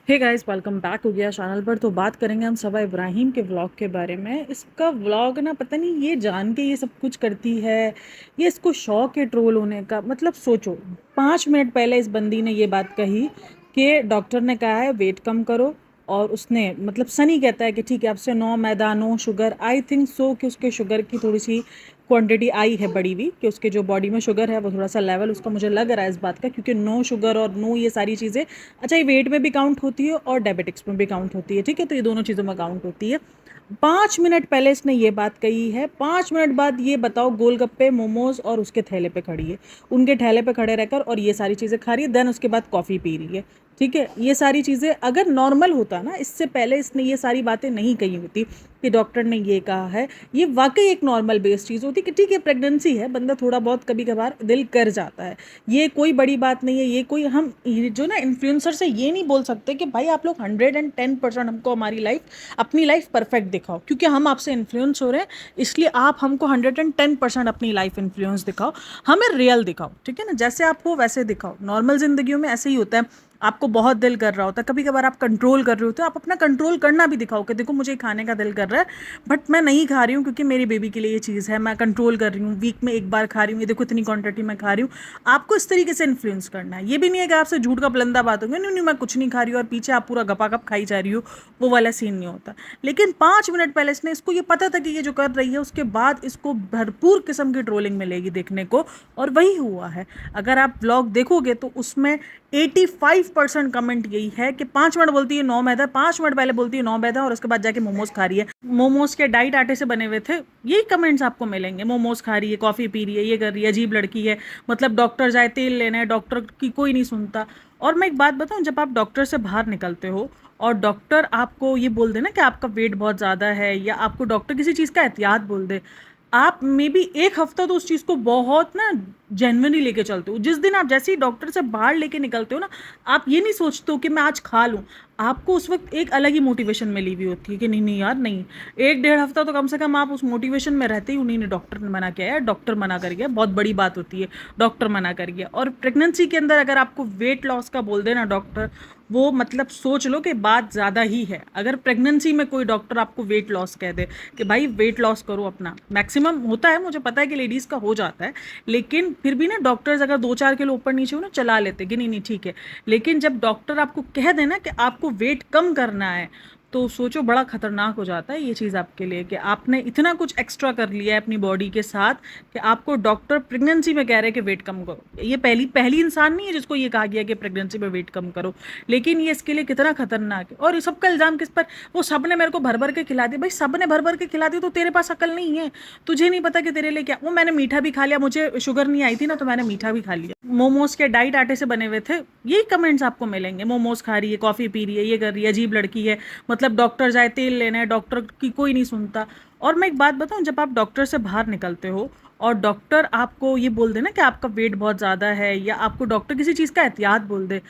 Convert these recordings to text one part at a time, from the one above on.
Hey guys, welcome back हो गया channel पर। तो बात करेंगे हम सबा इब्राहिम के व्लॉग के बारे में। इसका व्लॉग ना पता नहीं ये जान के ये सब कुछ करती है, ये इसको शौक है ट्रोल होने का। मतलब सोचो, 5 मिनट पहले इस बंदी ने ये बात कही कि डॉक्टर ने कहा है वेट कम करो। और उसने मतलब सनी कहता है कि ठीक है अब से नो मैदा no sugar. I think so कि उसके शुगर की थोड़ी सी क्वांटिटी आई है बढ़ी हुई, कि उसके जो बॉडी में शुगर है वो थोड़ा सा लेवल उसका मुझे लग रहा है इस बात का, क्योंकि नो शुगर और नो ये सारी चीज़ें अच्छा ये वेट में भी काउंट होती है और डायबिटिक्स में भी काउंट होती है। ठीक है, तो ये दोनों चीज़ों में काउंट होती है। 5 मिनट पहले इसने ये बात कही है, 5 मिनट बाद ये बताओ गोलगप्पे मोमोज और उसके ठेले पे खड़ी है, उनके ठेले पे खड़े रहकर और ये सारी चीज़ें खा रही है। देन उसके बाद कॉफ़ी पी रही है। ठीक है, ये सारी चीज़ें अगर नॉर्मल होता ना, इससे पहले इसने ये सारी बातें नहीं कही होती कि डॉक्टर ने ये कहा है। ये वाकई एक नॉर्मल बेस्ड चीज़ होती कि ठीक है प्रेगनेंसी है, बंदा थोड़ा बहुत कभी कभार दिल कर जाता है, ये कोई बड़ी बात नहीं है। ये कोई हम ये जो ना इन्फ्लुएंसर से ये नहीं बोल सकते कि भाई आप लोग 110% हमको हमारी लाइफ अपनी लाइफ परफेक्ट दिखाओ, क्योंकि हम आपसे इन्फ्लुएंस हो रहे हैं, इसलिए आप हमको 110% अपनी लाइफ इन्फ्लुएंस दिखाओ, हमें रियल दिखाओ। ठीक है ना, जैसे आप हो वैसे दिखाओ। नॉर्मल जिंदगियों में ऐसे ही होता है, आपको बहुत दिल कर रहा होता है, कभी कभार आप कंट्रोल कर रहे होते हो, आप अपना कंट्रोल करना भी दिखाओ कि देखो मुझे खाने का दिल कर रहा है बट मैं नहीं खा रही हूँ क्योंकि मेरी बेबी के लिए ये चीज़ है, मैं कंट्रोल कर रही हूँ, वीक में एक बार खा रही हूँ, ये देखो इतनी क्वांटिटी में खा रही हूँ। आपको इस तरीके से इन्फ्लुएंस करना है। ये भी नहीं है कि आपसे झूठ का बुलंदा बात होगी, नहीं नहीं मैं कुछ नहीं खा रही हूँ और पीछे आप पूरा गपागप खाई जा रही हो, वो वाला सीन नहीं होता। लेकिन 5 मिनट पहले इसने, इसको ये पता था कि ये जो कर रही है उसके बाद इसको भरपूर किस्म की ट्रोलिंग मिलेगी देखने को, और वही हुआ है। अगर आप ब्लॉग देखोगे तो उसमें 85% कमेंट यही है कि 5 मिनट बोलती है 9 मैदा, 5 मिनट पहले बोलती है 9 मैदा और उसके बाद जाके मोमोज खा रही है। मोमोज के डाइट आटे से बने हुए थे, यही कमेंट्स आपको मिलेंगे। मोमोज खा रही है, कॉफ़ी पी रही है, ये कर रही है, अजीब लड़की है, मतलब डॉक्टर जाए तेल लेना है, डॉक्टर की कोई नहीं सुनता। और मैं एक बात बताऊं, जब आप डॉक्टर से बाहर निकलते हो और डॉक्टर आपको ये बोल दे ना कि आपका वेट बहुत ज़्यादा है, या आपको डॉक्टर किसी चीज़ का एहतियात बोल दे, आप मे बी एक हफ्ता तो उस चीज़ को बहुत ना जेन्युइनली लेके चलते हो। जिस दिन आप जैसे ही डॉक्टर से बाहर लेके निकलते हो ना, आप ये नहीं सोचते हो कि मैं आज खा लूँ। आपको उस वक्त एक अलग ही मोटिवेशन मिली हुई होती है कि नहीं नहीं यार नहीं, 1 डेढ़ हफ्ता तो कम से कम आप उस मोटिवेशन में रहते ही। नहीं नहीं डॉक्टर ने मना किया है, डॉक्टर मना कर गया, बहुत बड़ी बात होती है, डॉक्टर मना कर गया। और प्रेगनेंसी के अंदर अगर आपको वेट लॉस का बोल देना डॉक्टर, वो मतलब सोच लो कि बात ज़्यादा ही है। अगर प्रेगनेंसी में कोई डॉक्टर आपको वेट लॉस कह दे कि भाई वेट लॉस करो अपना, मैक्सिमम होता है, मुझे पता है कि लेडीज़ का हो जाता है, लेकिन फिर भी ना डॉक्टर्स अगर 2-4 किलो ऊपर नीचे हो ना चला लेते कि नहीं नहीं ठीक है। लेकिन जब डॉक्टर आपको कह देना कि आपको वेट कम करना है, तो सोचो बड़ा खतरनाक हो जाता है ये चीज़ आपके लिए, कि आपने इतना कुछ एक्स्ट्रा कर लिया है अपनी बॉडी के साथ कि आपको डॉक्टर प्रेगनेंसी में कह रहे हैं कि वेट कम करो। ये पहली पहली इंसान नहीं है जिसको ये कहा गया कि प्रेगनेंसी में वेट कम करो, लेकिन ये इसके लिए कितना खतरनाक है। और ये सबका इल्ज़ाम किस पर, वो सब ने मेरे को भर भर के खिला दिया। भाई सब ने भर भर के खिला दिया तो तेरे पास अकल नहीं है, तुझे नहीं पता कि तेरे लिए क्या। वो मैंने मीठा भी खा लिया, मुझे शुगर नहीं आई थी ना तो मैंने मीठा भी खा लिया। मोमोज के डाइट आटे से बने हुए थे, यही कमेंट्स आपको मिलेंगे। मोमोज खा रही है, कॉफ़ी पी रही है, ये कर रही है, अजीब लड़की है, मतलब डॉक्टर जाए तेल लेना है, डॉक्टर की कोई नहीं सुनता। और मैं एक बात बताऊं, जब आप डॉक्टर से बाहर निकलते हो और डॉक्टर आपको ये बोल दे ना कि आपका वेट बहुत ज़्यादा है, या आपको डॉक्टर किसी चीज़ का एहतियात बोल दे,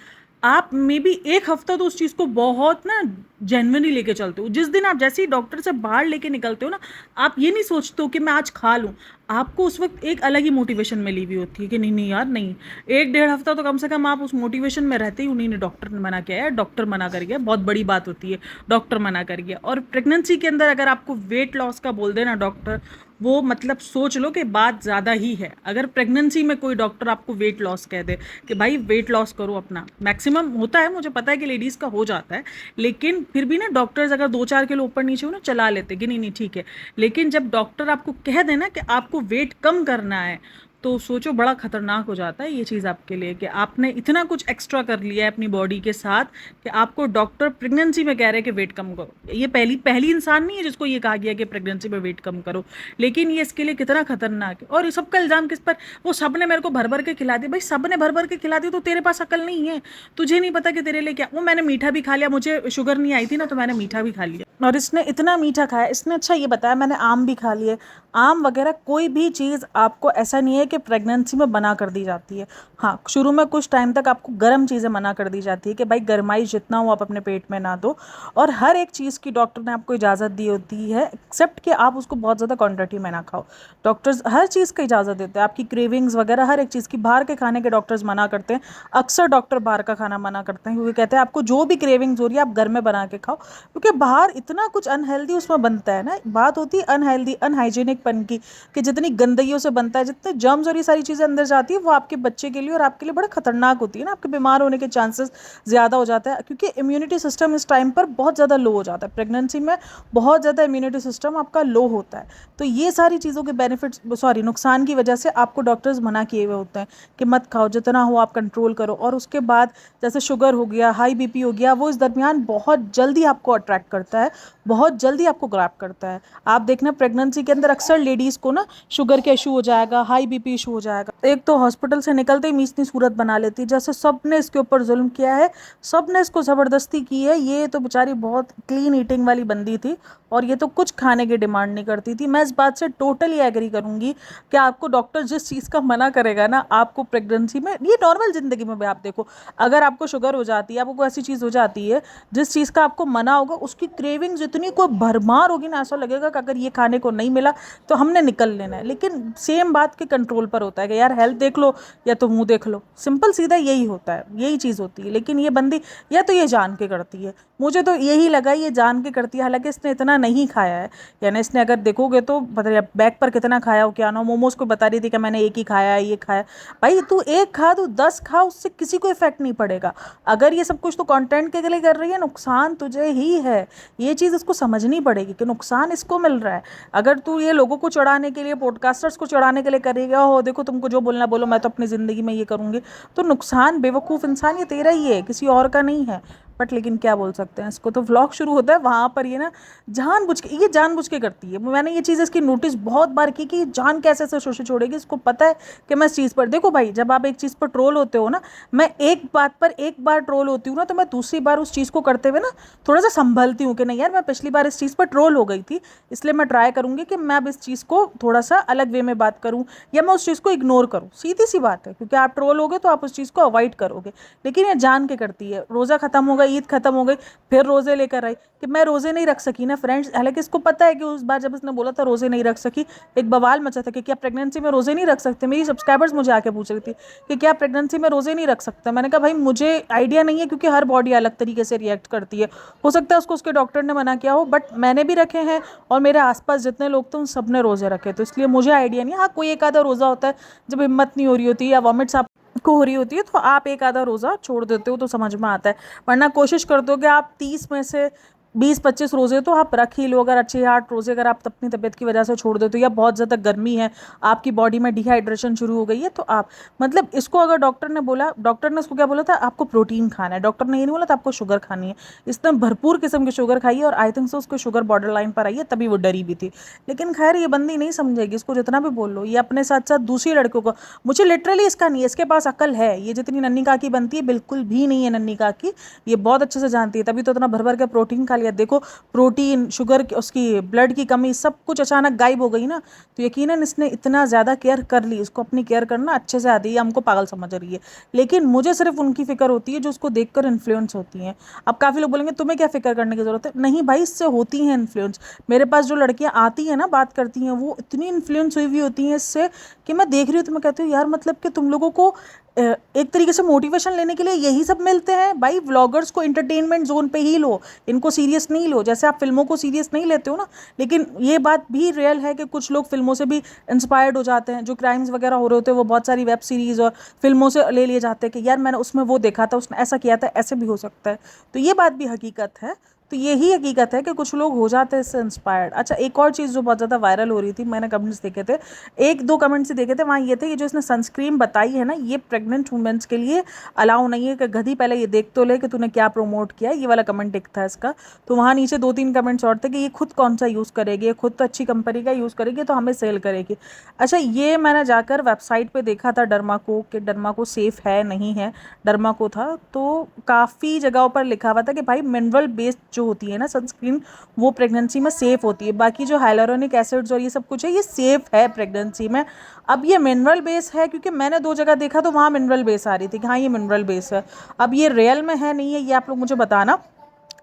आप मे बी एक हफ्ता तो उस चीज़ को बहुत ना जेन्युइनली लेके चलते हो। जिस दिन आप जैसे ही डॉक्टर से बाहर लेके निकलते हो ना, आप ये नहीं सोचते हो कि मैं आज खा लूँ। आपको उस वक्त एक अलग ही मोटिवेशन मिली हुई होती है कि नहीं नहीं यार नहीं, 1 डेढ़ हफ्ता तो कम से कम आप उस मोटिवेशन में रहते ही। नहीं नहीं डॉक्टर ने मना किया है, डॉक्टर मना कर गया, बहुत बड़ी बात होती है, डॉक्टर मना कर गया। और प्रेगनेंसी के अंदर अगर आपको वेट लॉस का बोल देना डॉक्टर, वो मतलब सोच लो कि बात ज़्यादा ही है। अगर प्रेगनेंसी में कोई डॉक्टर आपको वेट लॉस कह दे कि भाई वेट लॉस करो अपना, मैक्सिमम होता है, मुझे पता है कि लेडीज़ का हो जाता है, लेकिन फिर भी ना डॉक्टर्स अगर 2-4 किलो ऊपर नीचे हो ना चला लेते कि नहीं नहीं ठीक है। लेकिन जब डॉक्टर आपको कह देना कि आपको वेट कम करना है, तो सोचो बड़ा खतरनाक हो जाता है ये चीज़ आपके लिए, कि आपने इतना कुछ एक्स्ट्रा कर लिया है अपनी बॉडी के साथ कि आपको डॉक्टर प्रेगनेंसी में कह रहे हैं कि वेट कम करो। ये पहली पहली इंसान नहीं है जिसको ये कहा गया कि प्रेगनेंसी में वेट कम करो, लेकिन ये इसके लिए कितना खतरनाक है। और ये सबका इल्ज़ाम किस पर, वो सब ने मेरे को भर भर के खिला दिया। भाई सब ने भर भर के खिला दिया तो तेरे पास अकल नहीं है, तुझे नहीं पता कि तेरे लिए क्या। वो मैंने मीठा भी खा लिया, मुझे शुगर नहीं आई थी ना तो मैंने मीठा भी खा लिया। और इसने इतना मीठा खाया, इसने अच्छा ये बताया मैंने आम भी खा लिए। आम वगैरह कोई भी चीज़ आपको ऐसा नहीं है कि प्रेगनेंसी में मना कर दी जाती है। हाँ, शुरू में कुछ टाइम तक आपको गर्म चीज़ें मना कर दी जाती है कि भाई गरमाई जितना हो आप अपने पेट में ना दो। और हर एक चीज़ की डॉक्टर ने आपको इजाज़त दी होती है, एक्सेप्ट कि आप उसको बहुत ज़्यादा क्वान्टिटी में ना खाओ। डॉक्टर्स हर चीज़ की इजाज़त देते हैं, आपकी क्रेविंग्स वगैरह हर एक चीज़ की। बाहर के खाने के डॉक्टर्स मना करते हैं, अक्सर डॉक्टर बाहर का खाना मना करते हैं, क्योंकि कहते हैं आपको जो भी क्रेविंग्स हो रही है आप घर में बना के खाओ, क्योंकि बाहर इतना कुछ अनहेल्दी उसमें बनता है ना। बात होती है अनहेल्दी अनहाइजीनिक पन की, कि जितनी गंदगियों से बनता है, जितने जर्म्स और ये सारी चीज़ें अंदर जाती है, वो आपके बच्चे के लिए और आपके लिए बड़ा खतरनाक होती है ना। आपके बीमार होने के चांसेस ज़्यादा हो जाता है, क्योंकि इम्यूनिटी सिस्टम इस टाइम पर बहुत ज़्यादा लो हो जाता है। प्रेगनेंसी में बहुत ज़्यादा इम्यूनिटी सिस्टम आपका लो होता है। तो ये सारी चीज़ों के बेनिफिट्स नुकसान की वजह से आपको डॉक्टर्स मना किए हुए होते हैं कि मत खाओ, जितना हो आप कंट्रोल करो। और उसके बाद जैसे शुगर हो गया, हाई बीपी हो गया, वो इस दरमियान बहुत जल्दी आपको अट्रैक्ट करता है, बहुत जल्दी आपको ग्रैब करता है। आप देखना प्रेगनेंसी के अंदर अक्सर लेडीज़ को ना शुगर का इशू हो जाएगा, हाई बीपी इशू हो जाएगा। एक तो हॉस्पिटल से निकलते ही मीचनी सूरत बना लेती है, जैसे सब ने इसके ऊपर जुल्म किया है, सब ने इसको ज़बरदस्ती की है। ये तो बेचारी बहुत क्लीन ईटिंग वाली बंदी थी, और ये तो कुछ खाने की डिमांड नहीं करती थी। मैं इस बात से टोटली एग्री करूँगी कि आपको डॉक्टर जिस चीज़ का मना करेगा ना, आपको प्रेगनेंसी में, ये नॉर्मल ज़िंदगी में भी आप देखो, अगर आपको शुगर हो जाती है, आपको कोई ऐसी चीज़ हो जाती है जिस चीज़ का आपको मना होगा, उसकी क्रेविंग्स इतनी कोई भरमार होगी ना, ऐसा लगेगा कि अगर ये खाने को नहीं मिला तो हमने निकल लेना है। लेकिन सेम बात के कंट्रोल पर होता है कि यार हेल्थ देख लो या तो मुंह देख लो, सिंपल सीधा यही होता है, यही चीज़ होती है। लेकिन ये बंदी या तो ये जान के करती है, मुझे तो यही लगा ये जान के करती है। हालांकि इसने इतना नहीं खाया है, यानी इसने अगर देखोगे तो पता नहीं बैग पर कितना खाया हो क्या ना। मोमोज को बता रही थी कि मैंने एक ही खाया है, ये खाया। भाई तू एक खा, तू 10 खा, उससे किसी को इफेक्ट नहीं पड़ेगा। अगर ये सब कुछ तो कंटेंट के लिए कर रही है, नुकसान तुझे ही है। ये चीज़ इसको समझनी पड़ेगी कि नुकसान इसको मिल रहा है। अगर तू ये लोगों को चढ़ाने के लिए, पॉडकास्टर्स को चढ़ाने के लिए करेगा, हो देखो तुमको जो बोलना बोलो, मैं तो अपनी ज़िंदगी में ये करूँगी, तो नुकसान बेवकूफ़ इंसान ये तेरा ही है, किसी और का नहीं है। बट लेकिन क्या बोल सकते हैं, इसको तो व्लॉग शुरू होता है वहाँ पर ये ना जानबूझ के करती है। मैंने ये चीज़ इसकी नोटिस बहुत बार की कि जान कैसे ऐसे शोशे छोड़ेगी। इसको पता है कि मैं इस चीज़ पर, देखो भाई जब आप एक चीज़ पर ट्रोल होते हो ना, मैं एक बात पर एक बार ट्रोल होती हूँ ना, तो मैं दूसरी बार उस चीज़ को करते हुए ना थोड़ा सा संभलती हूँ कि नहीं यार, मैं पिछली बार इस चीज़ पर ट्रोल हो गई थी, इसलिए मैं ट्राई करूँगी कि मैं अब इस चीज़ को थोड़ा सा अलग वे में बात करूँ, या मैं उस चीज़ को इग्नोर करूँ। सीधी सी बात है, क्योंकि आप ट्रोल होगे तो आप उस चीज़ को अवॉइड करोगे। लेकिन ये जान के करती है। रोज़ा खत्म हो गया, ईद खत्म हो गई, फिर रोज़े लेकर आई कि मैं रोज़े नहीं रख सकी ना फ्रेंड्स। हालांकि इसको पता है कि उस बार जब इसने बोला था रोज़े नहीं रख सकी, एक बवाल मचा था कि क्या प्रेगनेंसी में रोज़े नहीं रख सकते। मेरी सब्सक्राइबर्स मुझे आके पूछ रही थी कि क्या प्रेगनेंसी में रोज़े नहीं रख सकते। मैंने कहा भाई मुझे आइडिया नहीं है, क्योंकि हर बॉडी अलग तरीके से रिएक्ट करती है। हो सकता है उसको उसके डॉक्टर ने मना किया हो, बट मैंने भी रखे हैं और मेरे आसपास जितने लोग थे उन सब ने रोज़े रखे, तो इसलिए मुझे आइडिया नहीं है। हाँ, कोई एक आधा रोज़ा होता है जब हिम्मत नहीं हो रही होती या वॉमिट्स को हो रही होती है, तो आप एक आधा रोज़ा छोड़ देते हो तो समझ में आता है। वरना कोशिश करते हो कि आप 30 में से 20-25 रोज़े तो आप रख ही लो। अगर अच्छे 8 रोज़े अगर आप अपनी तबीयत की वजह से छोड़ देते हो, या बहुत ज़्यादा गर्मी है, आपकी बॉडी में डिहाइड्रेशन शुरू हो गई है, तो आप मतलब इसको अगर डॉक्टर ने बोला, डॉक्टर ने उसको क्या बोला था, आपको प्रोटीन खाना है। डॉक्टर ने ये नहीं बोला था आपको शुगर खानी है। इसने भरपूर किस्म की शुगर खाई है, और आई थिंक सो उसको शुगर बॉर्डर लाइन पर आई है, तभी वो डरी भी थी। लेकिन खैर ये बंदी नहीं समझेगी, इसको जितना भी बोल लो। ये अपने साथ साथ दूसरी लड़कियों को, मुझे लिटरली इसका नहीं है, इसके पास अक्ल है। ये जितनी नन्ही काकी बनती है बिल्कुल भी नहीं है नन्ही काकी, ये बहुत अच्छे से जानती है, तभी तो इतना भर भर के प्रोटीन खा लिया। देखो प्रोटीन, शुगर, उसकी ब्लड की कमी, सब कुछ अचानक गायब हो गई ना, तो यकीनन इसने इतना ज़्यादा केयर कर ली। इसको अपनी केयर करना अच्छे से आती है, हमको पागल समझ रही है। लेकिन मुझे सिर्फ उनकी फ़िक्र होती है जो उसको देखकर इन्फ्लुएंस होती हैं। अब काफ़ी लोग बोलेंगे तुम्हें क्या फ़िक्र करने की ज़रूरत है। नहीं भाई, इससे होती हैं इन्फ्लुएंस। मेरे पास जो लड़कियाँ आती हैं ना, बात करती हैं, वो इतनी इन्फ्लुएंस हुई हुई होती हैं इससे कि मैं देख रही हूँ तो मैं कहती हूँ यार, मतलब कि तुम लोगों को एक तरीके से मोटिवेशन लेने के लिए यही सब मिलते हैं। भाई व्लॉगर्स को एंटरटेनमेंट जोन पे ही लो, इनको सीरियस नहीं लो। जैसे आप फिल्मों को सीरियस नहीं लेते हो ना, लेकिन ये बात भी रियल है कि कुछ लोग फिल्मों से भी इंस्पायर्ड हो जाते हैं। जो क्राइम्स वगैरह हो रहे होते हैं वो बहुत सारी वेब सीरीज़ और फिल्मों से ले लिए जाते हैं कि यार मैंने उसमें वो देखा था, उसने ऐसा किया था, ऐसे भी हो सकता है। तो ये बात भी हकीकत है। तो यही हकीकत है कि कुछ लोग हो जाते हैं इससे इंस्पायर्ड। अच्छा, एक और चीज़ जो बहुत ज़्यादा वायरल हो रही थी, मैंने कमेंट्स देखे थे, एक दो कमेंट्स ही देखे थे, वहाँ ये थे कि जो इसने सनस्क्रीन बताई है ना, ये प्रेग्नेंट वुमेंस के लिए अलाउ नहीं है। कि गधी पहले ये देख तो ले कि तूने क्या प्रमोट किया। ये वाला कमेंट एक था इसका। तो वहाँ नीचे 2-3 कमेंट्स और थे कि ये खुद कौन सा यूज़ करेगी, ये खुद तो अच्छी कंपनी का यूज़ करेगी तो हमें सेल करेगी। अच्छा, ये मैंने जाकर वेबसाइट पर देखा था डर्मा को, कि डर्मा को सेफ़ है नहीं है। डर्मा को था तो काफ़ी जगहों पर लिखा हुआ था कि भाई मिनरल बेस्ड जो जो होती है ना सनस्क्रीन, वो प्रेगनेंसी में सेफ़ होती है। बाकी जो हाइलुरोनिक एसिड्स और ये सब कुछ है, ये सेफ़ है प्रेगनेंसी में। अब ये मिनरल बेस है, क्योंकि मैंने 2 जगह देखा तो वहाँ मिनरल बेस आ रही थी कि हाँ ये मिनरल बेस है। अब ये रियल में है नहीं है, ये आप लोग मुझे बताना।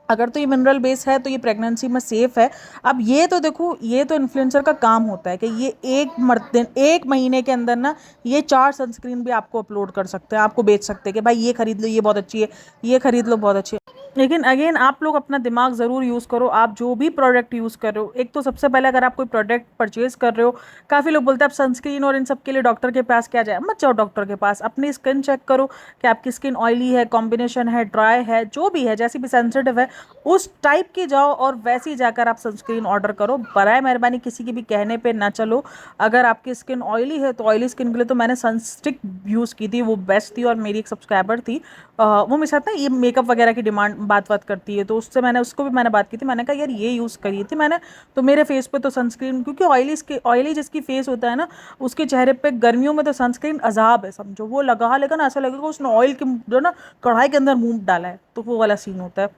अगर तो ये मिनरल बेस है तो ये प्रेगनेंसी में सेफ़ है। अब ये तो देखो, ये तो इन्फ्लुएंसर का काम होता है कि ये एक महीने के अंदर ना ये 4 सनस्क्रीन भी आपको अपलोड कर सकते हैं, आपको बेच सकते हैं कि भाई ये खरीद लो, ये बहुत अच्छी है, ये खरीद लो, बहुत अच्छी है। लेकिन अगेन आप लोग अपना दिमाग ज़रूर यूज़ करो। आप जो भी प्रोडक्ट यूज़ कर रहे हो, एक तो सबसे पहले अगर आप कोई प्रोडक्ट परचेज़ कर रहे हो, काफ़ी लोग बोलते हैं आप सनस्क्रीन और इन सब के लिए डॉक्टर के पास क्या जाए। मत जाओ डॉक्टर के पास, अपनी स्किन चेक करो कि आपकी स्किन ऑयली है, कॉम्बिनेशन है, ड्राई है, जो भी है, जैसी भी सेंसिटिव है उस टाइप की जाओ और वैसी जाकर आप सनस्क्रीन ऑर्डर करो। बराए मेहरबानी किसी के भी कहने पे ना चलो। अगर आपकी स्किन ऑयली है तो ऑयली स्किन के लिए तो मैंने सनस्टिक यूज़ की थी, वो बेस्ट थी। और मेरी एक सब्सक्राइबर थी, वो मेरे साथ ना ये मेकअप वगैरह की डिमांड बात करती है, तो उससे उसको भी मैंने बात की थी। मैंने कहा यार ये यूज़ करी थी मैंने, तो मेरे फेस पे तो सनस्क्रीन, क्योंकि ऑयली जिसकी फेस होता है ना, उसके चेहरे पे गर्मियों में तो सनस्क्रीन अजाब है, समझो। वो लगा लेकिन ऐसा लगेगा उसने ऑयल के जो ना कढ़ाई के अंदर मुंह डाला है, तो वो वाला सीन होता है।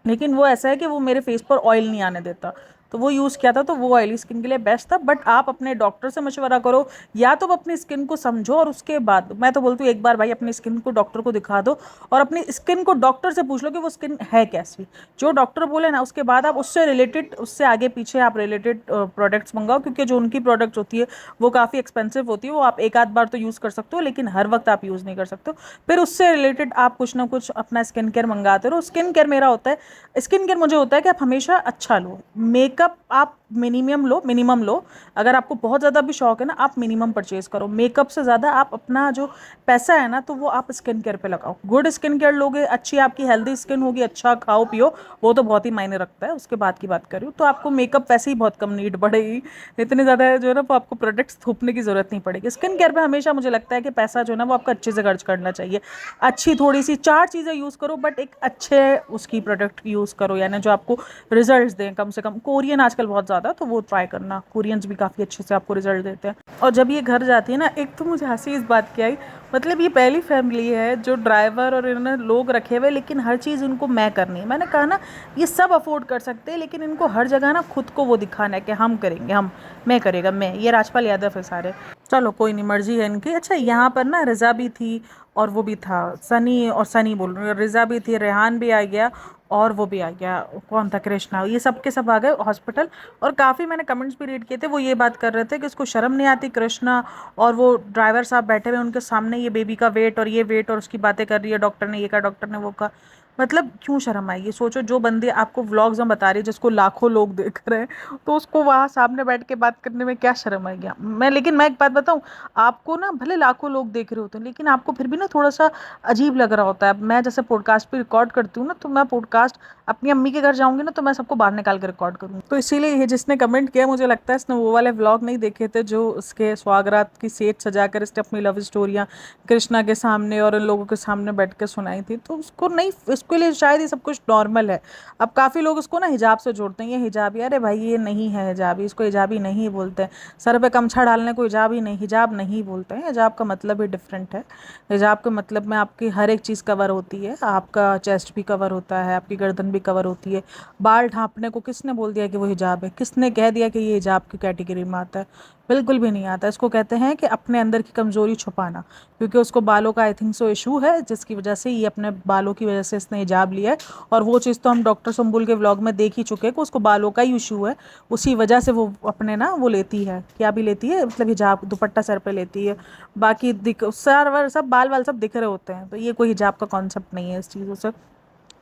लेकिन वो ऐसा है कि वो मेरे फेस पर ऑयल नहीं आने देता, तो वो यूज़ किया था, तो वो ऑयली स्किन के लिए बेस्ट था। बट आप अपने डॉक्टर से मशवरा करो, या तो अपनी स्किन को समझो और उसके बाद, मैं तो बोलती हूँ एक बार भाई अपनी स्किन को डॉक्टर को दिखा दो और अपनी स्किन को डॉक्टर से पूछ लो कि वो स्किन है कैसी। जो डॉक्टर बोले ना उसके बाद आप उससे रिलेटेड, उससे आगे पीछे आप रिलेटेड प्रोडक्ट्स मंगाओ, क्योंकि जो उनकी प्रोडक्ट्स होती है वो काफ़ी एक्सपेंसिव होती है। वो आप एक आध बार तो यूज़ कर सकते हो, लेकिन हर वक्त आप यूज़ नहीं कर सकते हो। फिर उससे रिलेटेड आप कुछ ना कुछ अपना स्किन केयर मंगाते रहो। स्किन केयर मेरा होता है, स्किन केयर मुझे होता है कि आप हमेशा अच्छा लो। मेकअप आप मिनिमम लो। अगर आपको बहुत ज़्यादा भी शौक है ना, आप मिनिमम परचेज करो। मेकअप से ज़्यादा आप अपना जो पैसा है ना, तो वो आप स्किन केयर पे लगाओ। गुड स्किन केयर लोगे, अच्छी आपकी हेल्दी स्किन होगी, अच्छा खाओ पियो, वो तो बहुत ही मायने रखता है। उसके बाद की बात करूँ तो आपको मेकअप वैसे ही बहुत कम नीड पड़ेगी, इतनी ज़्यादा जो है ना वो आपको प्रोडक्ट्स थोपने की ज़रूरत नहीं पड़ेगी। स्किन केयर पे हमेशा मुझे लगता है कि पैसा जो है ना वो आपका अच्छे से खर्च करना चाहिए। अच्छी थोड़ी सी 4 चीज़ें यूज़ करो, बट एक अच्छे उसकी प्रोडक्ट यूज़ करो, यानी जो आपको रिजल्ट्स दें। कम से कम कोरियन आजकल बहुत ज़्यादा, तो वो ट्राई करना, कोरियंस भी काफ़ी अच्छे से आपको रिजल्ट देते हैं। और जब ये घर जाती है ना, एक तो मुझे हंसी इस बात की आई, मतलब ये पहली फैमिली है जो ड्राइवर और इन्होंने लोग रखे हुए, लेकिन हर चीज़ उनको मैं करनी है। मैंने कहा ना ये सब अफोर्ड कर सकते हैं, लेकिन इनको हर जगह ना खुद को वो दिखाना है कि हम करेंगे, मैं करेगा, मैं, ये राजपाल यादव है सारे। चलो कोई नहीं, मर्जी है इनकी। अच्छा यहाँ पर ना रिज़ा भी थी और वो भी था सनी, और सनी बोल रही हूँ, रिज़ा भी थी, रेहान भी आ गया और वो भी आ गया, कौन था, कृष्णा, ये सब के सब आ गए हॉस्पिटल। और काफ़ी मैंने कमेंट्स भी रीड किए थे, वो ये बात कर रहे थे कि उसको शर्म नहीं आती, कृष्णा और वो ड्राइवर साहब बैठे हुए उनके सामने, ये बेबी का वेट और ये वेट और उसकी बातें कर रही है, डॉक्टर ने ये कहा, डॉक्टर ने वो कहा। मतलब क्यों शर्म आएगी? सोचो जो बंदे आपको व्लॉग्स में बता रही है, जिसको लाखों लोग देख रहे हैं, तो उसको वहाँ सामने बैठ के बात करने में क्या शर्म आएगी? लेकिन मैं एक बात बताऊँ, आपको ना भले लाखों लोग देख रहे होते हैं, लेकिन आपको फिर भी ना थोड़ा सा अजीब लग रहा होता है। मैं जैसे पॉडकास्ट पे रिकॉर्ड करती हूँ ना, तो मैं पॉडकास्ट अपनी अम्मी के घर जाऊंगी ना, तो मैं सबको बाहर निकाल के रिकॉर्ड करूँगी। तो इसीलिए ये जिसने कमेंट किया, मुझे लगता है इसने वो वाले व्लॉग नहीं देखे थे जो उसके स्वागरात की सेट सजाकर इसने अपनी लव स्टोरियाँ कृष्णा के सामने और इन लोगों के सामने बैठ के सुनाई थी। तो उसको नहीं, उसके लिए शायद ये सब कुछ नॉर्मल है। अब काफ़ी लोग उसको ना हिजाब से जोड़ते हैं, ये हिजाबी, अरे भाई ये नहीं है हिजाबी, इसको हिजाबी नहीं बोलते हैं। सर पे गमछा डालने को हिजाब नहीं बोलते हैं। हिजाब का मतलब ही डिफरेंट है। हिजाब के मतलब में आपकी हर एक चीज़ कवर होती है, आपका चेस्ट भी कवर होता है, आपकी गर्दन भी कवर होती है। बाल ढांपने को किसने बोल दिया कि वो हिजाब है? किसने कह दिया कि ये हिजाब की कैटेगरी में आता है? बिल्कुल भी नहीं आता। इसको कहते हैं कि अपने अंदर की कमज़ोरी छुपाना, क्योंकि उसको बालों का आई थिंक सो इशू है, जिसकी वजह से ये अपने बालों की वजह से इसने हिजाब लिया है। और वो चीज़ तो हम डॉक्टर सुम्बुल के व्लॉग में देख ही चुके हैं कि उसको बालों का ही इशू है, उसी वजह से वो अपने ना वो लेती है, क्या भी लेती है, मतलब हिजाब, दुपट्टा सर पे लेती है। बाकी सर वर सब बाल वाल सब दिख रहे होते हैं, तो ये कोई हिजाब का कॉन्सेप्ट नहीं है इस चीज़ों से।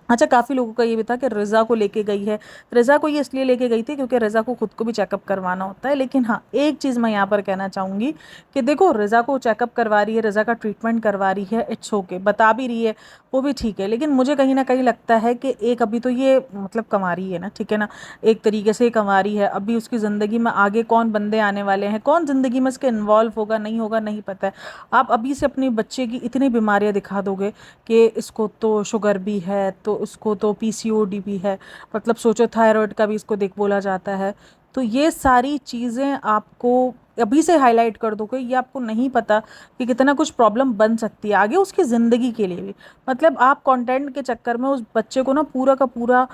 अच्छा, काफ़ी लोगों का ये भी था कि रज़ा को लेके गई है। रज़ा को ये इसलिए लेके गई थी क्योंकि रज़ा को खुद को भी चेकअप करवाना होता है। लेकिन हाँ, एक चीज़ मैं यहाँ पर कहना चाहूँगी कि देखो, रज़ा को चेकअप करवा रही है, रज़ा का ट्रीटमेंट करवा रही है, इट्स ओके, बता भी रही है, वो भी ठीक है। लेकिन मुझे कहीं ना कहीं लगता है कि एक अभी तो ये मतलब कमा रही है ना, ठीक है ना, एक तरीके से कमा रही है। अभी उसकी ज़िंदगी में आगे कौन बंदे आने वाले हैं, कौन ज़िंदगी में इसके इन्वॉल्व होगा नहीं पता है। आप अभी से अपने बच्चे की इतनी बीमारियाँ दिखा दोगे कि इसको तो शुगर भी है, तो उसको तो पीसीओडी भी है, मतलब सोचो थायराइड का भी इसको देख बोला जाता है। तो ये सारी चीज़ें आपको अभी से हाईलाइट कर दो कि ये आपको नहीं पता कि कितना कुछ प्रॉब्लम बन सकती है आगे उसकी ज़िंदगी के लिए भी। मतलब आप कंटेंट के चक्कर में उस बच्चे को ना पूरा का पूरा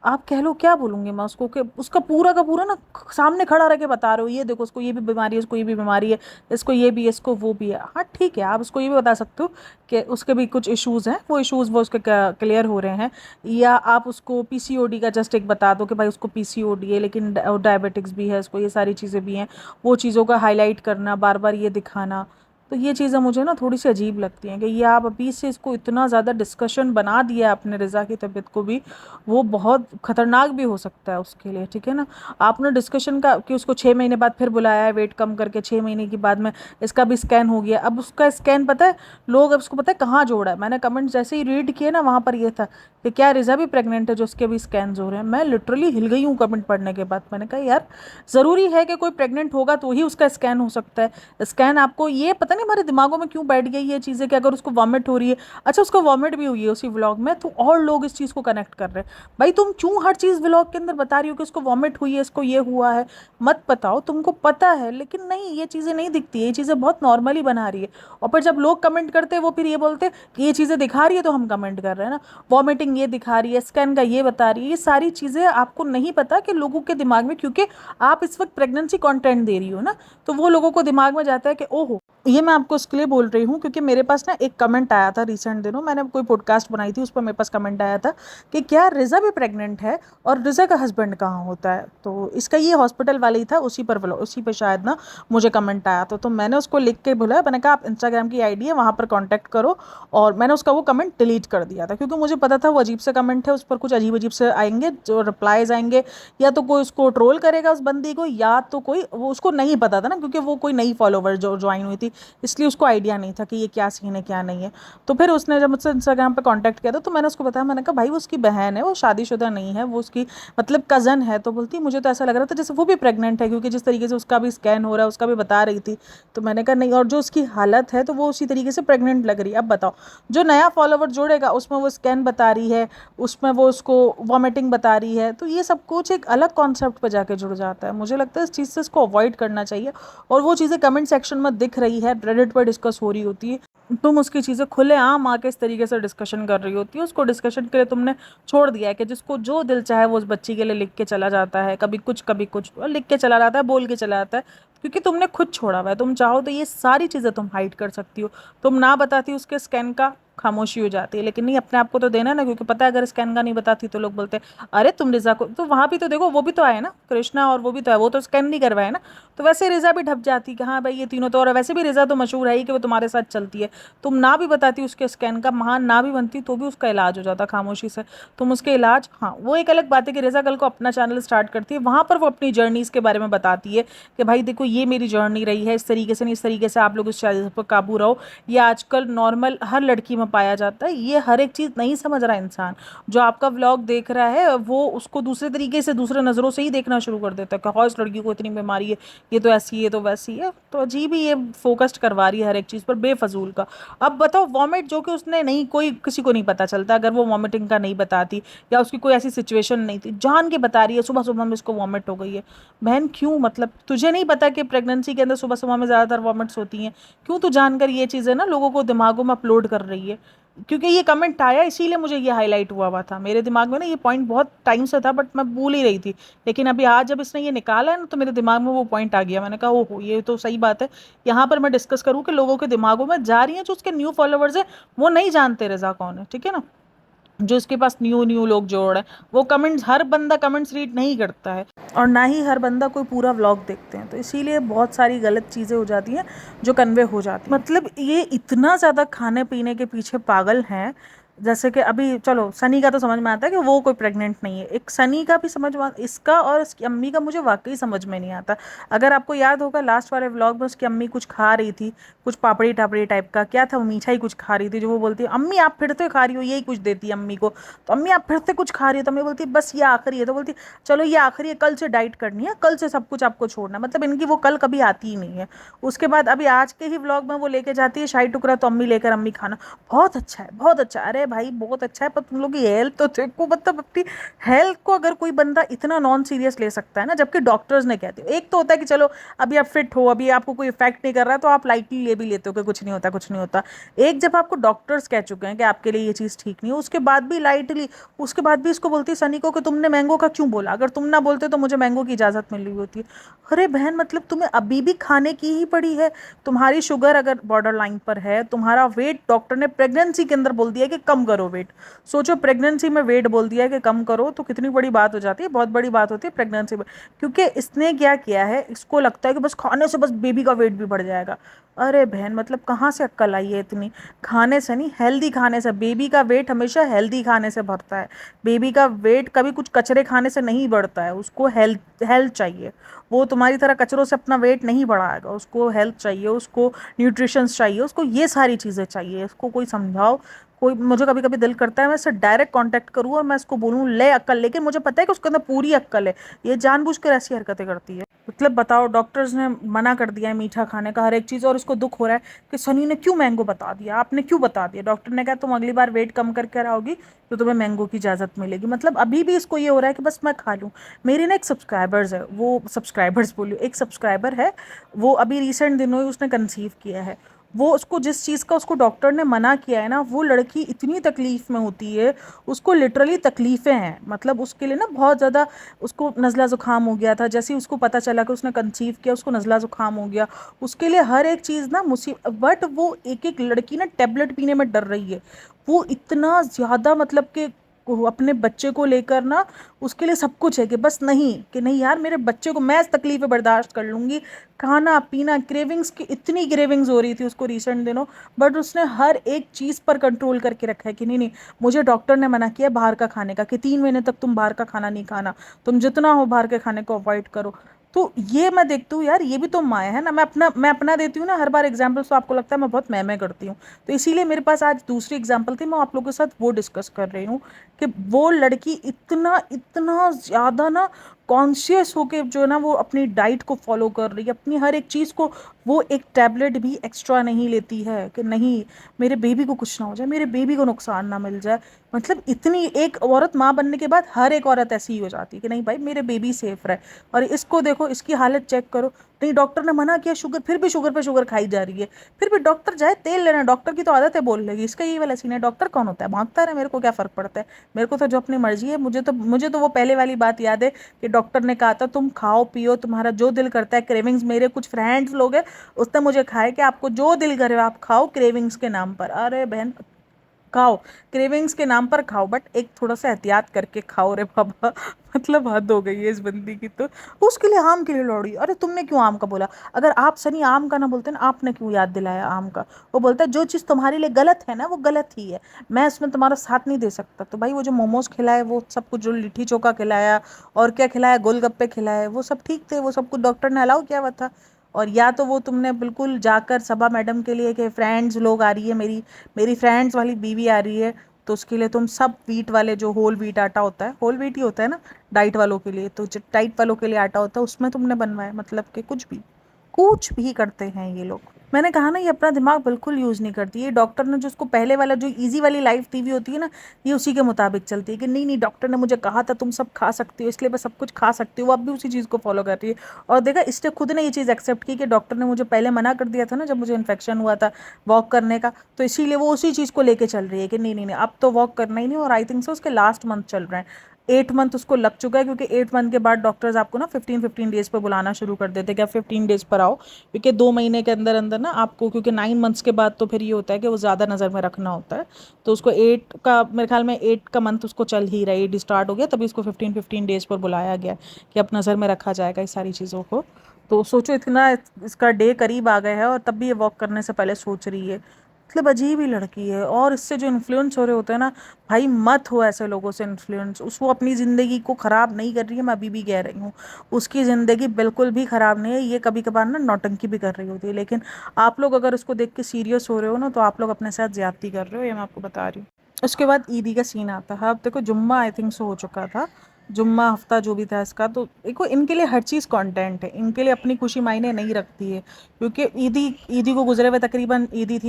आप कह लो क्या बोलूँगी मैं उसको, कि उसका पूरा का पूरा ना सामने खड़ा रह के बता रहे हो, ये देखो उसको ये भी बीमारी है, उसको ये भी बीमारी है, इसको ये भी है, इसको वो भी है। हाँ ठीक है, आप उसको ये भी बता सकते हो कि उसके भी कुछ इश्यूज़ हैं, वो इश्यूज़ वो उसके क्लियर हो रहे हैं। या आप उसको पीसीओडी का जस्ट एक बता दो कि भाई उसको पीसीओडी है, लेकिन डायबिटिक्स भी है, उसको ये सारी चीज़ें भी हैं। वो चीज़ों का हाईलाइट करना, बार बार ये दिखाना, तो ये चीज़ें मुझे ना थोड़ी सी अजीब लगती हैं कि ये आप अभी से इसको इतना ज़्यादा डिस्कशन बना दिया आपने रिज़ा की तबीयत को भी, वो बहुत ख़तरनाक भी हो सकता है उसके लिए, ठीक है ना। आपने डिस्कशन का कि उसको 6 महीने बाद फिर बुलाया है, वेट कम करके 6 महीने के बाद में इसका भी स्कैन हो गया। अब उसका स्कैन पता है लोग, अब उसको पता है कहाँ जोड़ा है, मैंने कमेंट जैसे ही रीड किए ना वहाँ पर ये था कि क्या रिज़ा भी प्रेग्नेंट है जो उसके भी स्कैन हो रहे हैं। मैं लिटरली हिल गई हूँ कमेंट पढ़ने के बाद। मैंने कहा यार ज़रूरी है कि कोई प्रेग्नेंट होगा तो ही उसका स्कैन हो सकता है। स्कैन आपको, ये पता नहीं हमारे दिमागों में क्यों बैठ गई ये चीज़ें कि अगर उसको वॉमिट हो रही है, अच्छा उसको वॉमिट भी हुई है उसी व्लॉग में, तो और लोग इस चीज़ को कनेक्ट कर रहे हैं। भाई तुम क्यों हर चीज़ व्लॉग के अंदर बता रही हो कि उसको वॉमिट हुई है, इसको ये हुआ है। मत बताओ, तुमको पता है, लेकिन नहीं, ये चीज़ें नहीं दिखती है, ये चीज़ें बहुत नॉर्मली बना रही है। और फिर जब लोग कमेंट करते हैं वो फिर ये बोलते हैं कि ये चीज़ें दिखा रही है तो हम कमेंट कर रहे हैं ना, वॉमिटिंग ये दिखा रही है, स्कैन का ये बता रही है। ये सारी चीज़ें आपको नहीं पता कि लोगों के दिमाग में, क्योंकि आप इस वक्त प्रेगनेंसी कंटेंट दे रही हो ना, तो वो लोगों को दिमाग में जाता है कि ओहो। ये मैं आपको इसके लिए बोल रही हूँ क्योंकि मेरे पास ना एक कमेंट आया था रिसेंट दिनों, मैंने कोई पॉडकास्ट बनाई थी, उस पर मेरे पास कमेंट आया था कि क्या रिज़ा भी प्रेग्नेंट है और रिज़ा का हस्बैंड कहाँ होता है। तो इसका ये हॉस्पिटल वाले ही था, उसी पर शायद ना मुझे कमेंट आया तो मैंने उसको लिख के बोला, मैंने कहा आप इंस्टाग्राम की आईडी है वहाँ पर कॉन्टैक्ट करो। और मैंने उसका वो कमेंट डिलीट कर दिया था क्योंकि मुझे पता था वो अजीब से कमेंट है, उस पर कुछ अजीब अजीब से आएंगे जो रिप्लाईज आएंगे, या तो कोई उसको ट्रोल करेगा उस बंदी को, या तो कोई, वो उसको नहीं पता था ना क्योंकि वो कोई नई फॉलोवर जो ज्वाइन हुई थी, इसलिए उसको आइडिया नहीं था कि ये क्या सीन है क्या नहीं है। तो फिर उसने जब मुझसे इंस्टाग्राम पे कांटेक्ट किया था तो मैंने उसको बताया, मैंने कहा भाई वो उसकी बहन है, वो शादीशुदा नहीं है, वो उसकी मतलब कज़न है। तो बोलती मुझे तो ऐसा लग रहा था जैसे वो भी प्रेग्नेंट है, क्योंकि जिस तरीके से उसका भी स्कैन हो रहा है उसका भी बता रही थी। तो मैंने कहा नहीं, और जो उसकी हालत है तो वो उसी तरीके से प्रेग्नेंट लग रही है। अब बताओ, जो नया फॉलोवर जोड़ेगा उसमें वो स्कैन बता रही है, उसमें वो उसको वॉमिटिंग बता रही है, तो ये सब कुछ एक अलग कॉन्सेप्ट पर जाके जुड़ जाता है। मुझे लगता है इस चीज़ से इसको अवॉइड करना चाहिए। और वो चीज़ें कमेंट सेक्शन में दिख रही है, रेडिट पर डिस्कस हो रही होती है, तुम उसकी चीज़ें खुलेआम आके इस तरीके से डिस्कशन कर रही होती है, उसको डिस्कशन के लिए तुमने छोड़ दिया है कि जिसको जो दिल चाहे वो उस बच्ची के लिए लिख के चला जाता है, कभी कुछ लिख के चला जाता है, बोल के चला जाता है, क्योंकि तुमने खुद छोड़ा हुआ है। तुम चाहो तो ये सारी चीज़ें तुम हाइड कर सकती हो, तुम ना बताती उसके स्कैन का, खामोशी हो जाती है, लेकिन नहीं, अपने आप को तो देना ना, क्योंकि पता है अगर स्कैन का नहीं बताती तो लोग बोलते हैं अरे तुम रिजा को, तो वहाँ भी तो देखो वो भी तो आए ना, कृष्णा और वो भी तो है, वो तो स्कैन नहीं करवाए ना। तो वैसे रिजा भी ढप जाती कि हाँ भाई ये तीनों तो, और वैसे भी रिजा तो मशहूर है ही कि वो तुम्हारे साथ चलती है। तुम ना भी बताती उसके स्कैन का, महान ना भी बनती, तो भी उसका इलाज हो जाता खामोशी से। तुम उसके इलाज, हाँ वो एक अलग बात है कि रिजा कल को अपना चैनल स्टार्ट करती है, वहाँ पर वो अपनी जर्नीज़ के बारे में बताती है कि भाई देखो ये मेरी जर्नी रही है, इस तरीके से नहीं, इस तरीके से आप लोग इस चीज़ पर काबू रहो। ये आजकल नॉर्मल हर लड़की में पाया जाता है, ये हर एक चीज़ नहीं समझ रहा इंसान। जो आपका व्लॉग देख रहा है वो उसको दूसरे तरीके से, दूसरे नज़रों से ही देखना शुरू कर देता है कि हाँ इस लड़की को इतनी बीमारी है, ये तो ऐसी है, ये तो वैसी है। तो अजीब ही ये फोकस्ड करवा रही है हर एक चीज़ पर बेफजूल का। अब बताओ वॉमिट जो कि उसने नहीं, कोई किसी को नहीं पता चलता अगर वो वॉमिटिंग का नहीं बताती, या उसकी कोई ऐसी सिचुएशन नहीं थी, जान के बता रही है सुबह सुबह में इसको वॉमिट हो गई है। बहन क्यों, मतलब तुझे नहीं पता कि प्रेगनेंसी के अंदर सुबह सुबह में ज़्यादातर वॉमिट्स होती हैं, क्यों तू जानकर ये चीज़ें ना लोगों को दिमागों में अपलोड कर रही है। क्योंकि ये कमेंट आया इसीलिए मुझे ये हाईलाइट हुआ था मेरे दिमाग में ना, ये पॉइंट बहुत टाइम से था बट मैं भूल ही रही थी। लेकिन अभी आज जब इसने ये निकाला है ना तो मेरे दिमाग में वो पॉइंट आ गया, मैंने कहा ओहो ये तो सही बात है, यहाँ पर मैं डिस्कस करूँ कि लोगों के दिमागों में जा रही हैं, जो उसके न्यू फॉलोवर्स है वो नहीं जानते रज़ा कौन है, ठीक है ना, जो इसके पास न्यू न्यू लोग जोड़ है। वो कमेंट्स, हर बंदा कमेंट्स रीड नहीं करता है और ना ही हर बंदा कोई पूरा व्लॉग देखते हैं, तो इसीलिए बहुत सारी गलत चीज़ें हो जाती हैं जो कन्वे हो जाती हैं। मतलब ये इतना ज़्यादा खाने पीने के पीछे पागल हैं। जैसे कि अभी चलो सनी का तो समझ में आता है कि वो कोई प्रेग्नेंट नहीं है, एक सनी का भी समझ में, इसका और इसकी अम्मी का मुझे वाकई समझ में नहीं आता। अगर आपको याद होगा लास्ट वाले व्लॉग में उसकी अम्मी कुछ खा रही थी, कुछ पापड़ी टापड़ी टाइप का, क्या था वो, मीठा ही कुछ खा रही थी, जो वो बोलती है अम्मी आप फिर से खा रही हो, यही कुछ देती है अम्मी को। तो अम्मी आप फिर से कुछ खा रही हो, तो अम्मी बोलती है बस ये आखिरी है, तो बोलती चलो ये आखिरी है, कल से डाइट करनी है, कल से सब कुछ आपको छोड़ना, मतलब इनकी वो कल कभी आती ही नहीं है। उसके बाद अभी आज के ही व्लॉग में वो लेके जाती है शाही टुकड़ा, तो अम्मी लेकर अम्मी खाना, बहुत अच्छा है बहुत अच्छा। अरे भाई, बहुत अच्छा है, पर तुम लोग की हेल्थ तो देखो, मतलब अपनी हेल्थ को अगर कोई बंदा इतना नॉन सीरियस ले सकता है ना, जबकि डॉक्टर्स ने कहते हो, एक तो होता है कि चलो अभी आप फिट हो, अभी आपको कोई इफेक्ट नहीं कर रहा है तो आप लाइटली ले भी लेते हो कि कुछ नहीं होता, कुछ नहीं होता। एक जब आपको डॉक्टर्स कह चुके हैं कि आपके लिए ये चीज़ ठीक नहीं है, उसके बाद भी लाइटली, उसके बाद भी इसको बोलती है सनी को कि तुमने मैंगो का क्यों बोला, अगर तुम ना बोलते तो मुझे मैंगो की इजाज़त मिल रही होती। अरे बहन, मतलब तुम्हें अभी भी खाने की ही पड़ी है। तुम्हारी शुगर अगर बॉर्डर लाइन पर है, तुम्हारा वेट डॉक्टर ने प्रेगनेंसी के अंदर बोल दिया कि कम करो वेट। सोचो, प्रेगनेंसी में वेट बोल दिया कि कम करो तो कितनी बड़ी बात हो जाती है, बहुत बड़ी बात होती है प्रेगनेंसी में। क्योंकि इसने क्या किया है, इसको लगता है कि बस खाने से बस बेबी का वेट भी बढ़ जाएगा। अरे बहन, मतलब कहाँ से अक्ल आई है इतनी। खाने से नहीं, हेल्दी खाने से। बेबी का वेट हमेशा हेल्दी खाने से बढ़ता है। बेबी का वेट कभी कुछ कचरे खाने से नहीं बढ़ता है, उसको हेल्थ हेल्थ चाहिए। वो तुम्हारी तरह कचरों से अपना वेट नहीं बढ़ाएगा, उसको हेल्थ चाहिए, उसको न्यूट्रिशंस चाहिए, उसको ये सारी चीज़ें चाहिए। इसको कोई समझाओ। कोई, मुझे कभी कभी दिल करता है मैं इससे डायरेक्ट कांटेक्ट करूँ और मैं इसको बोलूँ ले अक्ल, लेकिन मुझे पता है कि उसके अंदर पूरी अक्ल है। ये जानबूझकर ऐसी हरकतें करती है। मतलब बताओ, डॉक्टर्स ने मना कर दिया है मीठा खाने का, हर एक चीज़, और इसको दुख हो रहा है कि सनी ने क्यों मैंगो बता दिया, आपने क्यों बता दिया। डॉक्टर ने कहा तुम अगली बार वेट कम करके आओगी तो तुम्हें मैंगो की इजाज़त मिलेगी। मतलब अभी भी इसको ये हो रहा है कि बस मैं खा लूँ। मेरी ना एक सब्सक्राइबर्स है, वो सब्सक्राइबर्स बोलियो, एक सब्सक्राइबर है, वो अभी रिसेंट दिनों ही उसने कंसीव किया है। वो, उसको जिस चीज़ का उसको डॉक्टर ने मना किया है ना, वो लड़की इतनी तकलीफ़ में होती है, उसको लिटरली तकलीफ़ें हैं। मतलब उसके लिए ना बहुत ज़्यादा, उसको नज़ला ज़ुकाम हो गया था, जैसे ही उसको पता चला कि उसने कंसीव किया, उसको नज़ला ज़ुकाम हो गया। उसके लिए हर एक चीज़ ना मुसीब, बट वो एक एक लड़की ना टैबलेट पीने में डर रही है। वो इतना ज़्यादा, मतलब कि वो अपने बच्चे को लेकर ना, उसके लिए सब कुछ है कि बस नहीं, कि नहीं यार, मेरे बच्चे को मैं तकलीफ़ें बर्दाश्त कर लूँगी। खाना पीना, क्रेविंग्स की इतनी क्रेविंग्स हो रही थी उसको रिसेंट दिनों, बट उसने हर एक चीज़ पर कंट्रोल करके रखा है कि नहीं नहीं, मुझे डॉक्टर ने मना किया बाहर का खाने का, कि 3 महीने तक तुम बाहर का खाना नहीं खाना, तुम जितना हो बाहर के खाने को अवॉइड करो। तो ये मैं देखती हूँ यार, ये भी तो माँ है ना। मैं अपना देती हूँ ना हर बार एग्जाम्पल्स, तो आपको लगता है मैं बहुत मैं करती हूँ। तो इसीलिए मेरे पास आज दूसरी एग्जाम्पल थी, मैं आप लोगों के साथ वो डिस्कस कर रही हूँ कि वो लड़की इतना इतना ज़्यादा ना कॉन्शियस होके जो है ना, वो अपनी डाइट को फॉलो कर रही है, अपनी हर एक चीज़ को। वो एक टैबलेट भी एक्स्ट्रा नहीं लेती है कि नहीं, मेरे बेबी को कुछ ना हो जाए, मेरे बेबी को नुकसान ना मिल जाए। मतलब इतनी, एक औरत माँ बनने के बाद हर एक औरत ऐसी ही हो जाती है कि नहीं भाई, मेरे बेबी सेफ रहे। और इसको देखो, इसकी हालत चेक करो। नहीं, डॉक्टर ने मना किया शुगर, फिर भी शुगर पे शुगर खाई जा रही है। फिर भी डॉक्टर जाए तेल लेना, डॉक्टर की तो आदत है बोल लेगी। इसका ये वाला सीन है, डॉक्टर कौन होता है, भागता रहे, मेरे को क्या फ़र्क पड़ता है। मेरे को तो जो अपनी मर्जी है, मुझे तो वो पहले वाली बात याद है कि डॉक्टर ने कहा था तुम खाओ पियो, तुम्हारा जो दिल करता है, क्रेविंग्स, मेरे कुछ फ्रेंड्स लोग हैं, उसने मुझे खाए कि आपको जो दिल करे आप खाओ क्रेविंग्स के नाम पर। अरे बहन, खाओ, क्रेविंग्स के नाम पर खाओ, बट एक थोड़ा सा एहतियात करके खाओ रे बाबा। मतलब हद हो गई है इस बंदी की तो। उसके लिए आम के लिए लौड़ी, अरे तुमने क्यों आम का बोला। अगर आप सनी आम का ना बोलते ना, आपने क्यों याद दिलाया आम का। वो बोलता है जो चीज़ तुम्हारे लिए गलत है ना, वो गलत ही है, मैं इसमें तुम्हारा साथ नहीं दे सकता। तो भाई वो जो मोमोज खिलाए, वो सब कुछ, जो लिट्टी चोखा खिलाया और क्या खिलाया, गोलगप्पे खिलाए, वो सब ठीक थे, वो सब कुछ डॉक्टर ने अलाउ किया हुआ था। और या तो वो तुमने बिल्कुल जाकर सबा मैडम के लिए कि फ्रेंड्स लोग आ रही है, मेरी मेरी फ्रेंड्स वाली बीवी आ रही है, तो उसके लिए तुम सब वीट वाले, जो होल वीट आटा होता है, होल वीट ही होता है ना डाइट वालों के लिए, तो जो डाइट वालों के लिए आटा होता है उसमें तुमने बनवाया। मतलब कि कुछ भी करते हैं ये लोग। मैंने कहा ना, ये अपना दिमाग बिल्कुल यूज़ नहीं करती। ये डॉक्टर ने जो उसको पहले वाला, जो इजी वाली लाइफ दी हुई होती है ना, ये उसी के मुताबिक चलती है कि नहीं नहीं, डॉक्टर ने मुझे कहा था तुम सब खा सकती हो, इसलिए मैं सब कुछ खा सकती हूँ। वो अब भी उसी चीज़ को फॉलो कर रही है। और देखा, इसने खुद ने ये चीज़ एक्सेप्ट की कि डॉक्टर ने मुझे पहले मना कर दिया था ना, जब मुझे इन्फेक्शन हुआ था वॉक करने का, तो इसीलिए वो उसी चीज़ को लेके चल रही है कि नहीं नहीं नहीं, अब तो वॉक करना ही नहीं। और आई थिंक सो उसके लास्ट मंथ चल रहे हैं, 8 मंथ उसको लग चुका है, क्योंकि 8 मंथ के बाद डॉक्टर्स आपको ना 15-15 डेज पर बुलाना शुरू कर देते हैं कि आप 15 डेज पर आओ, क्योंकि 2 महीने के अंदर अंदर ना आपको, क्योंकि 9 मंथ्स के बाद तो फिर ये होता है कि वो ज़्यादा नज़र में रखना होता है। तो उसको 8 का, मेरे ख्याल में 8 का मंथ उसको चल ही रहा है, 8 स्टार्ट हो गया, तभी इसको 15-15 डेज पर बुलाया गया कि अब नज़र में रखा जाएगा इस सारी चीज़ों को। तो सोचो, इतना इसका डे करीब आ गया है और तब भी ये वॉक करने से पहले सोच रही है। मतलब अजीब ही लड़की है। और इससे जो इन्फ्लुएंस हो रहे होते हैं ना, भाई मत हो ऐसे लोगों से इन्फ्लुएंस। उस वो अपनी ज़िंदगी को ख़राब नहीं कर रही है, मैं अभी भी कह रही हूँ, उसकी ज़िंदगी बिल्कुल भी ख़राब नहीं है। ये कभी कभार ना नौटंकी भी कर रही होती है, लेकिन आप लोग अगर उसको देख के सीरियस हो रहे हो ना, तो आप लोग अपने साथ ज्यादती कर रहे हो, ये मैं आपको बता रही हूँ। उसके बाद ईदी का सीन आता है। अब देखो, जुम्मा आई थिंक सो हो चुका था, जुम्मा हफ्ता जो भी था इसका, तो देखो इनके लिए हर चीज़ कंटेंट है, इनके लिए अपनी खुशी मायने नहीं रखती है। क्योंकि ईदी को गुजरे हुए तकरीबन ईद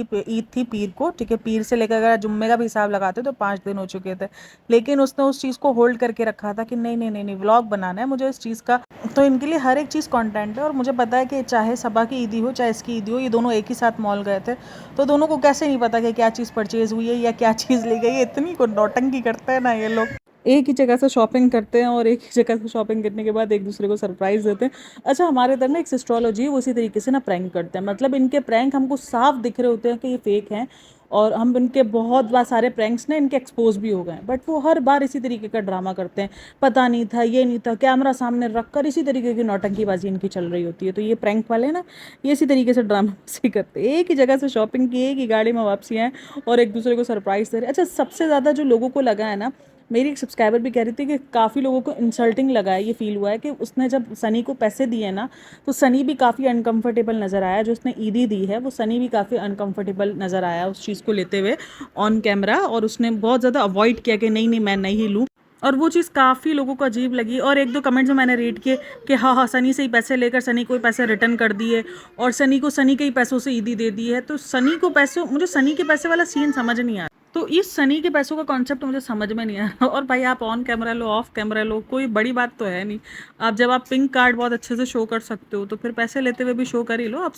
थी पीर को, ठीक है, पीर से लेकर अगर जुम्मे का भी हिसाब लगाते तो 5 दिन हो चुके थे। लेकिन उसने उस चीज़ को होल्ड करके रखा था कि नहीं नहीं नहीं नहीं, व्लॉग बनाना है मुझे इस चीज़ का। तो इनके लिए हर एक चीज़ कंटेंट है। और मुझे पता है कि चाहे सबा की ईदी हो चाहे इसकी ईदी हो, ये दोनों एक ही साथ मॉल गए थे, तो दोनों को कैसे नहीं पता कि क्या चीज़ परचेज हुई है या क्या चीज़ ली गई है। इतनी को नौटंकी करते हैं ना ये लोग, एक ही जगह से शॉपिंग करते हैं और एक ही जगह से शॉपिंग करने के बाद एक दूसरे को सरप्राइज देते हैं। अच्छा, हमारे इधर ना एक सिस्ट्रोलॉजी है, वो इसी तरीके से ना प्रैंक करते हैं। मतलब इनके प्रैंक हमको साफ दिख रहे होते हैं कि ये फेक हैं, और हम इनके बहुत बार सारे प्रैंक्स ना इनके एक्सपोज भी हो गए हैं, बट वो हर बार इसी तरीके का ड्रामा करते हैं। पता नहीं था, ये नहीं था, कैमरा सामने रख कर इसी तरीके की नौटंकीबाजी इनकी चल रही होती है। तो ये प्रैंक वाले ना, ये इसी तरीके से ड्रामाबाजी करते हैं। एक ही जगह से शॉपिंग की, एक ही गाड़ी में वापसी आए और एक दूसरे को सरप्राइज दे रहे हैं। अच्छा, सबसे ज़्यादा जो लोगों को लगा है ना, मेरी एक सब्सक्राइबर भी कह रही थी कि काफ़ी लोगों को इंसल्टिंग लगा है, ये फील हुआ है कि उसने जब सनी को पैसे दिए ना, तो सनी भी काफ़ी अनकंफर्टेबल नज़र आया। जो उसने ईदी दी है वो सनी भी काफ़ी अनकंफर्टेबल नज़र आया उस चीज़ को लेते हुए ऑन कैमरा, और उसने बहुत ज़्यादा अवॉइड किया कि नहीं नहीं मैं नहीं लूँ। और वो चीज़ काफ़ी लोगों को अजीब लगी। और एक दो कमेंट्स में मैंने रीड किए कि हाँ हाँ, सनी से ही पैसे लेकर सनी को ही पैसे रिटर्न कर दिए, और सनी को सनी के ही पैसों से ईदी दे दी है। तो सनी को पैसे, मुझे सनी के पैसे वाला सीन समझ नहीं आया। तो इस सनी के पैसों का कॉन्सेप्ट मुझे समझ में नहीं आया। और भाई आप ऑन कैमरा लो, ऑफ कैमरा लो, कोई बड़ी बात तो है नहीं। आप जब आप पिंक कार्ड बहुत अच्छे से शो कर सकते हो, तो फिर पैसे लेते हुए भी शो कर ही लो।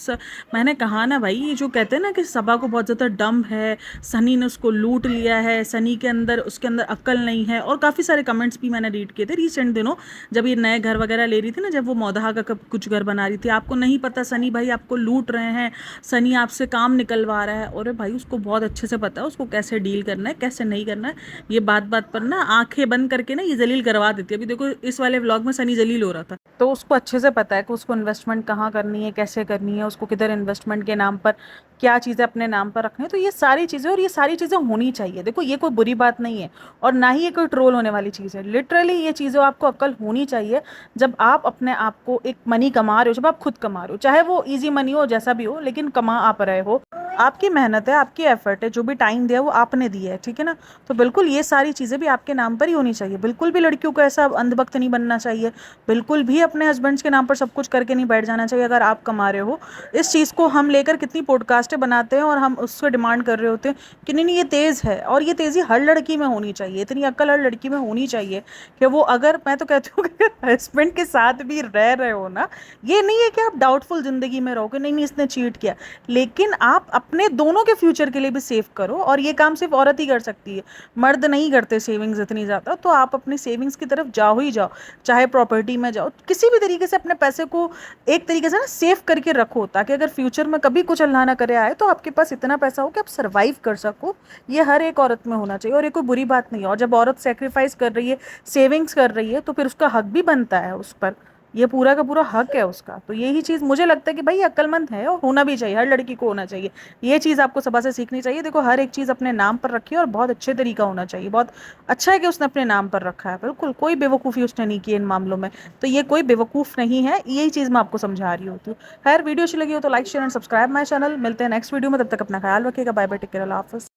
मैंने कहा ना भाई, ये जो कहते हैं ना कि सबा को बहुत ज़्यादा डम है, सनी ने उसको लूट लिया है, सनी के अंदर, उसके अंदर अक्ल नहीं है, और काफ़ी सारे कमेंट्स भी मैंने रीड किए थे रिसेंट दिनों, जब ये नए घर वगैरह ले रही थी ना, जब वो मौदहा का कुछ घर बना रही थी। आपको नहीं पता सनी भाई आपको लूट रहे हैं, सनी आपसे काम निकलवा रहा है। और भाई उसको बहुत अच्छे से पता है उसको कैसे डील करना है, कैसे नहीं करना है। ये बात बात पर ना आंखें बंद करके ना ये जलील करवा देती है। अभी देखो इस वाले व्लॉग में सनी जलील हो रहा था, तो उसको अच्छे से पता है कि उसको इन्वेस्टमेंट कहाँ करनी है, कैसे करनी है, उसको किधर इन्वेस्टमेंट के नाम पर क्या चीज़ें अपने नाम पर रखनी है। तो ये सारी चीज़ें, और ये सारी चीज़ें होनी चाहिए। देखो ये कोई बुरी बात नहीं है, और ना ही ये कोई ट्रोल होने वाली चीज़ है। लिटरली ये चीज़ें आपको अक्ल होनी चाहिए। जब आप अपने आप को एक मनी कमा रहे हो, जब आप खुद कमा रहे हो, चाहे वो ईजी मनी हो जैसा भी हो, लेकिन कमा आप रहे हो, आपकी मेहनत है, आपकी एफर्ट है, जो भी टाइम दिया वो आपने दिया है, ठीक है ना। तो बिल्कुल ये सारी चीज़ें भी आपके नाम पर ही होनी चाहिए। बिल्कुल भी लड़कियों को ऐसा अंधभक्त नहीं बनना चाहिए। बिल्कुल भी अपने हस्बैंड्स के नाम पर सब कुछ करके नहीं बैठ जाना चाहिए अगर आप कमा रहे हो। इस चीज़ को हम लेकर कितनी पॉडकास्टें बनाते हैं और हम उससे डिमांड कर रहे होते हैं कि नहीं नहीं ये तेज़ है, और ये तेज़ी हर लड़की में होनी चाहिए, इतनी अक्ल हर लड़की में होनी चाहिए कि वो, अगर मैं तो कहती हूँ कि हस्बैंड के साथ भी रह रहे हो ना, ये नहीं है कि आप डाउटफुल ज़िंदगी में रहो कि नहीं नहीं इसने चीट किया, लेकिन आप अपने दोनों के फ्यूचर के लिए भी सेव करो। और ये काम सिर्फ औरत ही कर सकती है, मर्द नहीं करते सेविंग्स इतनी ज़्यादा। तो आप अपनी सेविंग्स की तरफ जाओ ही जाओ, चाहे प्रॉपर्टी में जाओ, किसी भी तरीके से अपने पैसे को एक तरीके से ना सेव करके रखो, ताकि अगर फ्यूचर में कभी कुछ अल्लाह ना करे आए तो आपके पास इतना पैसा हो कि आप सर्वाइव कर सको। ये हर एक औरत में होना चाहिए, और ये कोई बुरी बात नहीं है। और जब औरत सेक्रीफाइस कर रही है, सेविंग्स कर रही है, तो फिर उसका हक भी बनता है उस पर, ये पूरा का पूरा हक है उसका। तो यही चीज़ मुझे लगता है कि भाई अक्लमंद है, और होना भी चाहिए, हर लड़की को होना चाहिए। ये चीज़ आपको सबा से सीखनी चाहिए। देखो हर एक चीज़ अपने नाम पर रखी है, और बहुत अच्छे तरीका होना चाहिए। बहुत अच्छा है कि उसने अपने नाम पर रखा है, बिल्कुल कोई बेवकूफ़ी उसने नहीं की इन मामलों में। तो ये कोई बेवकूफ़ नहीं है, यही चीज़ मैं आपको समझा रही होती हूँ। खैर, वीडियो अच्छी लगी हो तो like share and subscribe my channel. मिलते हैं नेक्स्ट वीडियो में, तब तक अपना ख्याल रखिएगा। बाय बाय, टेक केयर, अल्लाह हाफ़िज़।